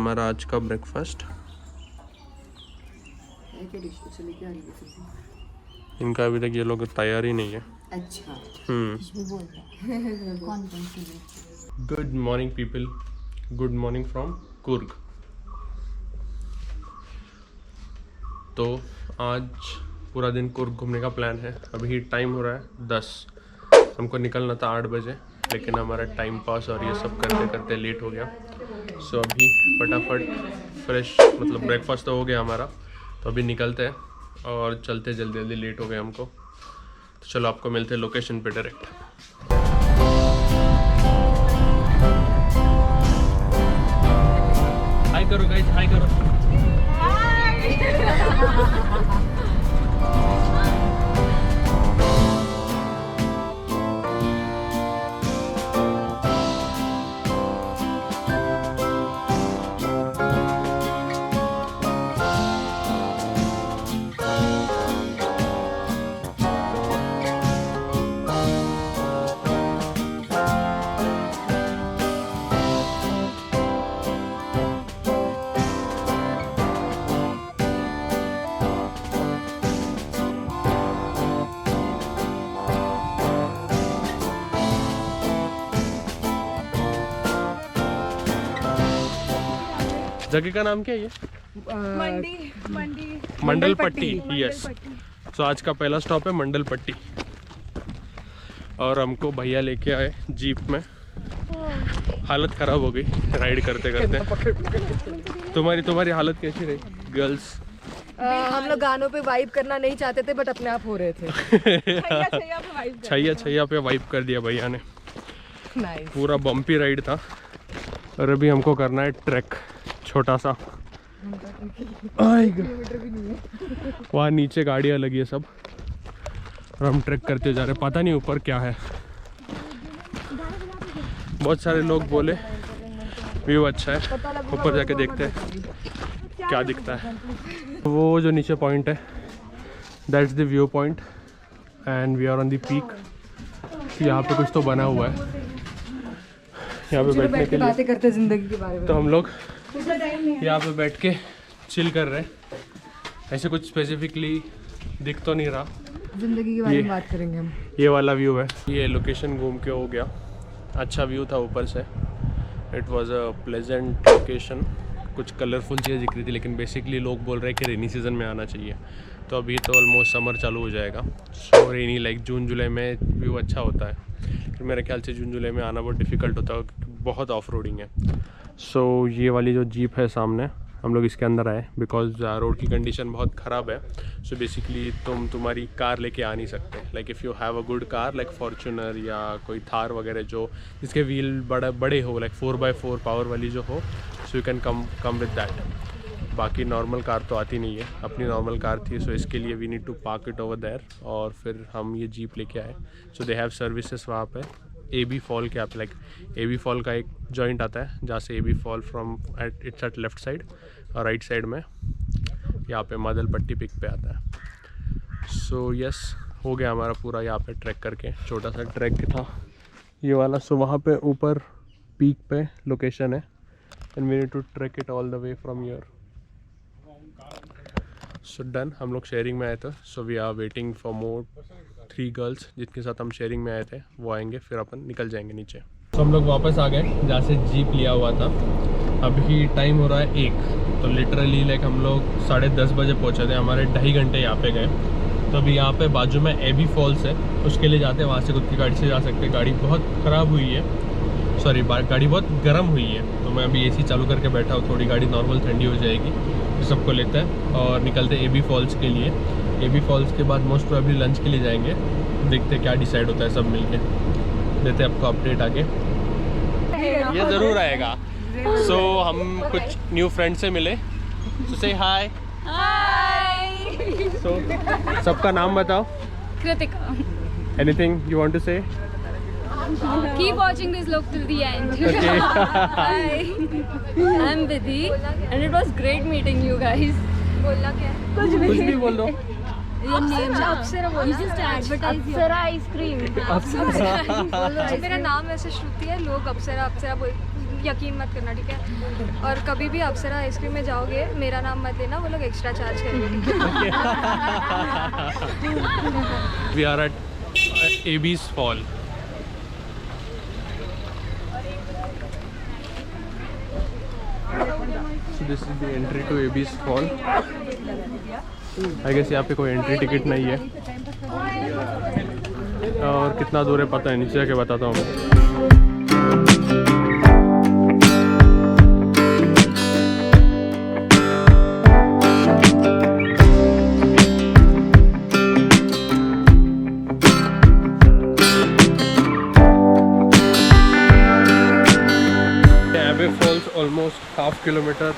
हमारा आज का ब्रेकफास्ट। इनका अभी तक ये लोग तैयार ही नहीं है। अच्छा। Good morning people, good morning from Coorg. तो आज पूरा दिन कुर्ग घूमने का प्लान है। अभी टाइम हो रहा है 10। हमको निकलना था 8 बजे, लेकिन हमारा टाइम पास और ये सब करते करते लेट हो गया। सो अभी फटाफट फ्रेश, मतलब ब्रेकफास्ट तो हो गया हमारा, तो अभी निकलते हैं और चलते जल्दी जल्दी, लेट हो गए हमको। तो चलो आपको मिलते हैं लोकेशन पे डायरेक्ट। हाय करो गाइस, हाय करो। जगह का नाम क्या है ये? मंडल पट्टी। यस। सो आज का पहला स्टॉप है मंडल पट्टी। और हमको भैया लेके आए जीप में। हालत खराब हो गई राइड करते करते। तुम्हारी हालत कैसी रही गर्ल्स? हम लोग गानों पे वाइब करना नहीं चाहते थे, बट अपने आप हो रहे थे। छैया पे वाइब कर दिया भैया ने। पूरा बम्पी राइड था। और अभी हमको करना है ट्रैक, छोटा सा। वहाँ नीचे गाड़ियाँ लगी है सब, और हम ट्रैक करते जा रहे। पता नहीं ऊपर क्या है। बहुत सारे लोग बोले व्यू अच्छा है, ऊपर जाके देखते हैं क्या दिखता है। वो जो नीचे पॉइंट है, that's the view point, and we are on the peak. यहाँ पे कुछ तो बना हुआ है यहाँ पे बैठने के लिए। बातें करते जिंदगी के बारे में। तो हम लोग यहाँ पे बैठ के चिल कर रहे हैं। ऐसे कुछ स्पेसिफिकली दिख तो नहीं रहा। जिंदगी के बारे में बात करेंगे हम। ये वाला व्यू है। ये लोकेशन घूम के हो गया। अच्छा व्यू था ऊपर से। It was a pleasant location. कुछ कलरफुल चीज़ें दिख रही थी, लेकिन बेसिकली लोग बोल रहे हैं कि रेनी सीज़न में आना चाहिए। तो अभी तो ऑलमोस्ट समर चालू हो जाएगा। सो रेनी लाइक जून जुलाई में व्यू अच्छा होता है। फिर मेरे ख्याल से जून जुलाई में आना बहुत डिफ़िकल्ट होता है, बहुत ऑफ रोडिंग है। सो ये वाली जो जीप है सामने, हम लोग इसके अंदर आए बिकॉज रोड की कंडीशन बहुत ख़राब है। सो बेसिकली तुम्हारी कार लेके आ नहीं सकते। Like if you have a good car like Fortuner या कोई थार वगैरह, जो जिसके व्हील बड़े हो, लाइक 4x4 पावर वाली जो हो, so you can come with that. बाकी नॉर्मल कार तो आती नहीं है। अपनी नॉर्मल कार थी, सो इसके लिए we need to park it over there. और फिर हम ये जीप लेके आए। सो दे हैव सर्विसेज वहाँ पे। AB फॉल के आप, लाइक AB फॉल का एक जॉइंट आता है जहाँ से AB fall from its at left side, और राइट साइड में यहाँ पे मादल पट्टी पिक पे आता है। सो यस, हो गया हमारा पूरा यहाँ पे ट्रैक करके। छोटा सा ट्रैक था ये वाला। सो वहाँ पे ऊपर पीक पे लोकेशन है, and we need to track it all the way from here. So done. हम लोग शेयरिंग में आए थे। So we are waiting for more 3 girls जिनके साथ हम शेयरिंग में आए थे, वो आएंगे, फिर अपन निकल जाएंगे नीचे। तो हम लोग वापस आ गए जहाँ से जीप लिया हुआ था। अभी टाइम हो रहा है 1। तो लिटरली लाइक हम लोग 10:30 बजे पहुँचे थे। हमारे 2.5 घंटे यहाँ पे गए। तो अभी यहाँ पे बाजू में AB फॉल्स है, उसके लिए जाते हैं। वहाँ से खुद की गाड़ी से जा सकते हैं। गाड़ी बहुत ख़राब हुई है, सॉरी गाड़ी बहुत गर्म हुई है। तो मैं अभी AC चालू करके बैठा हूँ। थोड़ी गाड़ी नॉर्मल ठंडी हो जाएगी, तो सबको लेते हैं और निकलते हैं AB फॉल्स के लिए। AB फॉल्स के बाद मोस्ट प्रोबेबली लंच के लिए जाएंगे। देखते हैं क्या डिसाइड होता है, सब मिलके देते हैं आपको अपडेट आगे। ये ज़रूर आएगा। सो हम कुछ न्यू फ्रेंड से मिले। सो से हाय। सो सबका नाम बताओ। Kritika. Anything you want to say? Keep watching this vlog till the end. Okay. Hi, I'm Vidhi, and it was great meeting you guys. बोलना क्या? कुछ भी बोल दो। अप्सरा You just advertise Apsara ice cream. मेरा नाम ऐसे श्रुति है, लोग अप्सरा बोल यकीन मत करना, ठीक है। और कभी भी अप्सरा आइसक्रीम में जाओगे, मेरा नाम मत लेना, वो लोग एक्स्ट्रा चार्ज करेंगे। We are at Abbey's fall. So this is the entry to Abyss Fall. I guess यहाँ पे कोई एंट्री टिकट नहीं है, और कितना दूर है पता है, नीचे जाके बताता हूँ मैं। ऑलमोस्ट हाफ किलोमीटर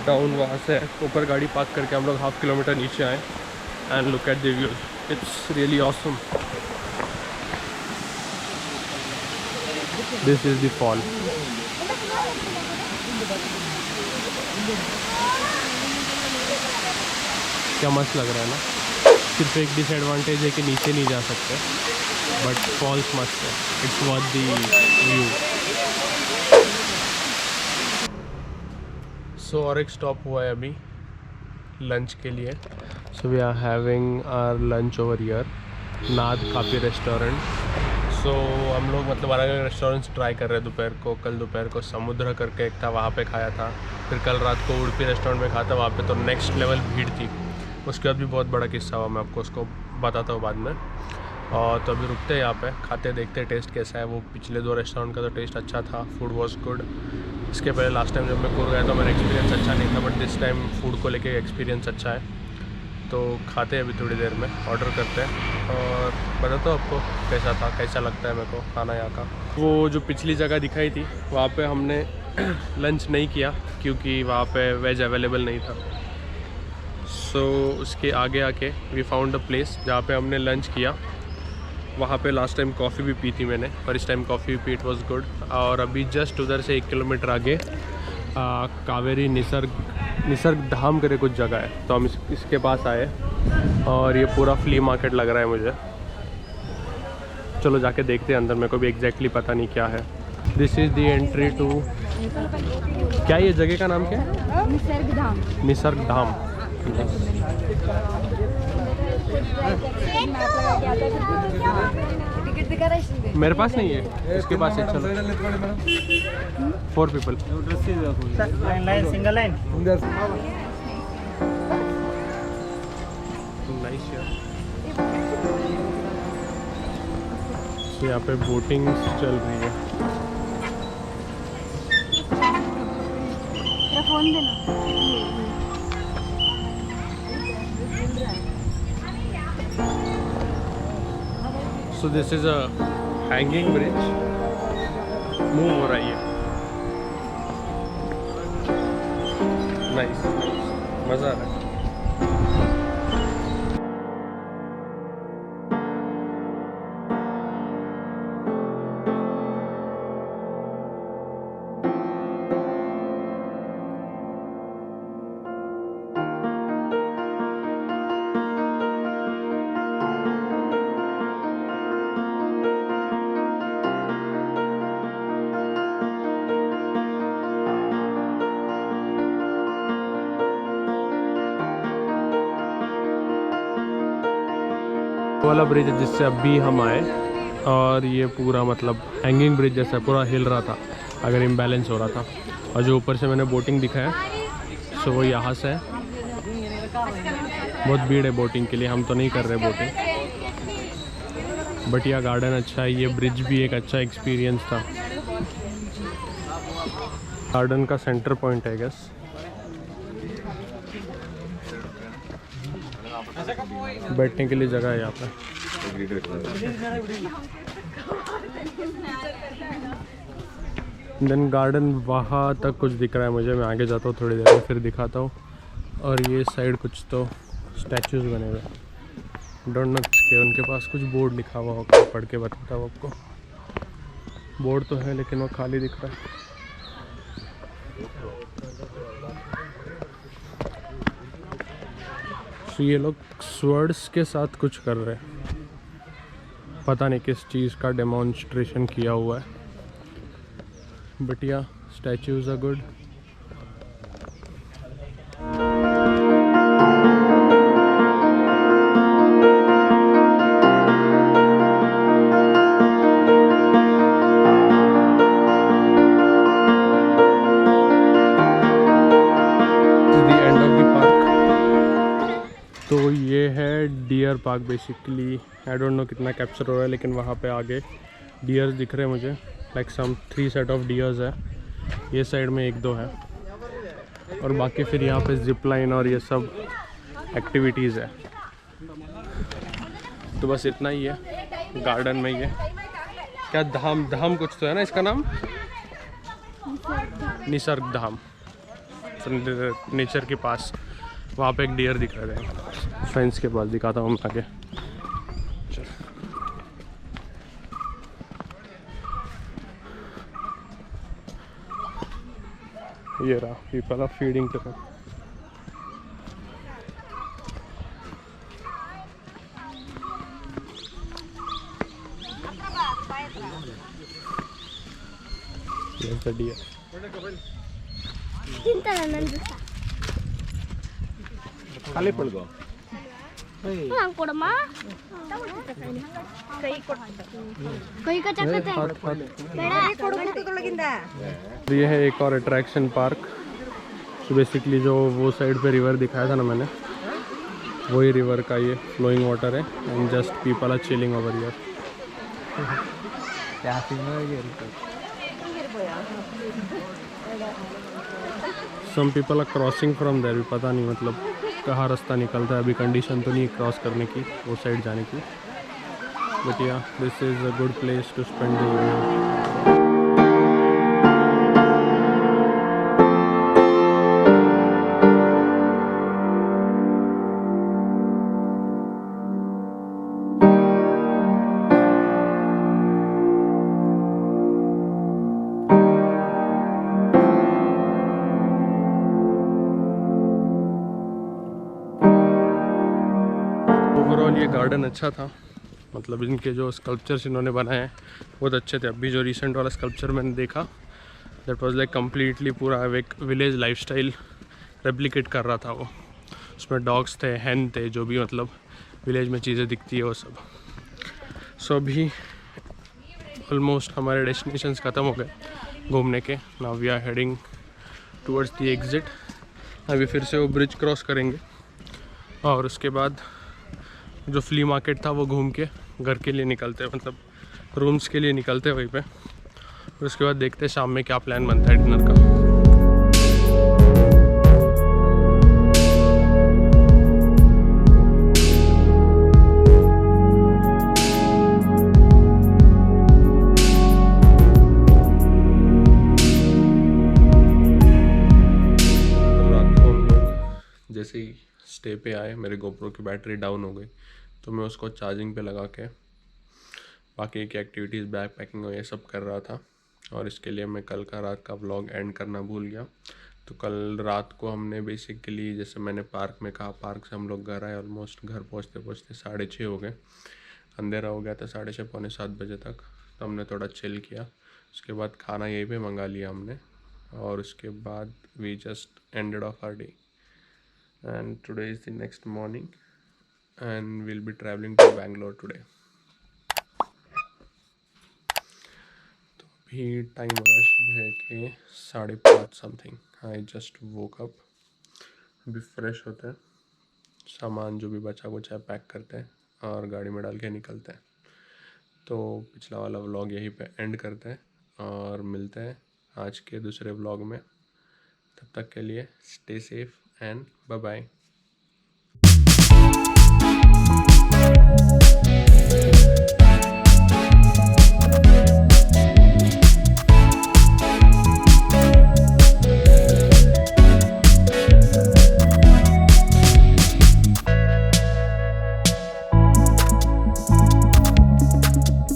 डाउन वहाँ से ऊपर गाड़ी पार्क करके हम लोग हाफ किलोमीटर नीचे आए and look at the views, it's really awesome. This is the fall. क्या मस्त लग रहा है ना। सिर्फ एक डिसएडवांटेज है कि नीचे नहीं जा सकते, बट फॉल्स मस्त है, it's worth the view. So और एक स्टॉप हुआ है अभी लंच के लिए। So we are having our lunch over here, नाद काफ़ी रेस्टोरेंट। सो हम लोग मतलब अलग अलग रेस्टोरेंट्स ट्राई कर रहे हैं दोपहर को। कल दोपहर को समुद्र करके एक था, वहाँ पे खाया था। फिर कल रात को उड़पी रेस्टोरेंट में खाया था, वहाँ पे तो नेक्स्ट लेवल भीड़ थी। उसके बाद भी बहुत बड़ा किस्सा हुआ, मैं आपको उसको बताता हूँ बाद में। और तो अभी रुकते हैं यहाँ पे, खाते देखते टेस्ट कैसा है। वो पिछले 2 रेस्टोरेंट का तो टेस्ट अच्छा था, फूड वॉज गुड। इसके पहले लास्ट टाइम जब मैं कुर्ग गया तो मेरा एक्सपीरियंस अच्छा नहीं था, बट दिस टाइम फूड को लेके एक्सपीरियंस अच्छा है। तो खाते हैं अभी थोड़ी देर में, ऑर्डर करते हैं और बताता हूँ आपको कैसा था, कैसा लगता है मेरे को खाना यहाँ का। वो जो पिछली जगह दिखाई थी वहाँ पे हमने लंच नहीं किया क्योंकि वहाँ पे वेज अवेलेबल नहीं था। सो उसके आगे आके वी फाउंड अ प्लेस जहाँ पे हमने लंच किया। वहाँ पे लास्ट टाइम कॉफ़ी भी पी थी मैंने, और इस टाइम कॉफ़ी भी पी, इट वॉज गुड। और अभी जस्ट उधर से 1 किलोमीटर आगे कावेरी निसर्ग धाम करे कुछ जगह है, तो हम इसके पास आए। और ये पूरा फ्ली मार्केट लग रहा है मुझे। चलो जाके देखते हैं अंदर, मेरे को भी एग्जैक्टली पता नहीं क्या है। This is the entry to, क्या ये जगह का नाम क्या है? निसर्ग धाम। निसर्ग धाम। टिकट दिखा रहा है, मेरे पास नहीं है, इसके पास है। चलो 4 पीपल। सिंगल लाइन नाइस यार। तो यहाँ पे बोटिंग चल रही है। फोन देना। So this is a hanging bridge, move हो रही है। नाइस, मज़ा आ रहा है। वाला ब्रिज है जिससे अभी हम आए, और ये पूरा मतलब हैंगिंग ब्रिज जैसा पूरा हिल रहा था अगर इम्बैलेंस हो रहा था। और जो ऊपर से मैंने बोटिंग दिखाया सो वो यहाँ से है। बहुत भीड़ है बोटिंग के लिए, हम तो नहीं कर रहे बोटिंग, बट यह गार्डन अच्छा है। ये ब्रिज भी एक अच्छा एक्सपीरियंस था। गार्डन का सेंटर पॉइंट है गैस। बैठने के लिए जगह है यहाँ पे। देन गार्डन वहाँ तक कुछ दिख रहा है मुझे, मैं आगे जाता हूँ थोड़ी देर में फिर दिखाता हूँ। और ये साइड कुछ तो स्टैचूज बने हुए, डोंट नो किसके, उनके पास कुछ बोर्ड लिखा हुआ होगा, पढ़ के बताता हूँ आपको। बोर्ड तो है लेकिन वो खाली दिख रहा है। तो ये लोग स्वर्ड्स के साथ कुछ कर रहे हैं, पता नहीं किस चीज़ का डेमोन्स्ट्रेशन किया हुआ है। But yeah, statues are good. तो ये है deer park basically. I don't know कितना कैप्चर हो रहा है, लेकिन वहाँ पे आगे डियर्स दिख रहे हैं मुझे, like some 3 set of deers है। ये साइड में 1-2 है, और बाकी फिर यहाँ पे जिप लाइन और ये सब एक्टिविटीज़ है। तो बस इतना ही है गार्डन में। ये क्या धाम कुछ तो है ना इसका नाम, निसर्ग धाम, नेचर के पास। वहाँ पे एक डियर दिख रहे थे, फेंस के पास। दिखाता हूँ आगे। ये रहा, people are feeding to him. Here's the deer. खाली पड़ गो ये है एक और अट्रैक्शन पार्क। तो बेसिकली जो वो साइड पे रिवर दिखाया था ना मैंने, वही रिवर का ये फ्लोइंग वाटर है, and just people are chilling over here. Some people are crossing from there. भी पता नहीं मतलब कहाँ रास्ता निकलता है, अभी कंडीशन तो नहीं क्रॉस करने की, वो साइड जाने की। But yeah this is a good place to spend the evening. Overall ये गार्डन अच्छा था, मतलब इनके जो स्कल्पचर्स इन्होंने बनाए हैं बहुत अच्छे थे। अभी जो रिसेंट वाला स्कल्पचर मैंने देखा, दैट वाज लाइक कम्प्लीटली पूरा एक विलेज लाइफस्टाइल रेप्लिकेट कर रहा था वो। उसमें डॉग्स थे, हैन थे, जो भी मतलब विलेज में चीज़ें दिखती है वो सब। सो अभी ऑलमोस्ट हमारे डेस्टिनेशंस ख़त्म हो गए घूमने के। Now we are heading towards the exit. अभी फिर से वो ब्रिज क्रॉस करेंगे, और उसके बाद जो फ्ली मार्केट था वो घूम के घर के लिए निकलते हैं, मतलब रूम्स के लिए निकलते हैं वहीं पे। और उसके बाद देखते हैं शाम में क्या प्लान बनता है डिनर का। रात को हम लोग जैसे ही स्टे पे आए, मेरे गोप्रो की बैटरी डाउन हो गई, तो मैं उसको चार्जिंग पे लगा के बाकी की एक्टिविटीज़, बैग पैकिंग और ये सब कर रहा था। और इसके लिए मैं कल का रात का व्लॉग एंड करना भूल गया। तो कल रात को हमने बेसिकली, जैसे मैंने पार्क में कहा, पार्क से हम लोग घर आए। ऑलमोस्ट घर पहुंचते 6:30 हो गए। अंधेरा हो गया था 6:30 पौने 7 बजे तक। तो हमने थोड़ा चिल किया। उसके बाद खाना यहीं पे मंगा लिया हमने, और उसके बाद we just ended off our day. And today is the next morning, and we'll be traveling to Bangalore today. तो अभी टाइम हो रहा है सुबह के 5:30 something. I just woke up. अभी फ्रेश होते हैं, सामान जो भी बचा कुछ है पैक करते हैं और गाड़ी में डाल के निकलते हैं। तो पिछला वाला व्लॉग यहीं पे एंड करते हैं, और मिलते हैं आज के दूसरे व्लॉग में। तब तक के लिए stay safe and bye bye.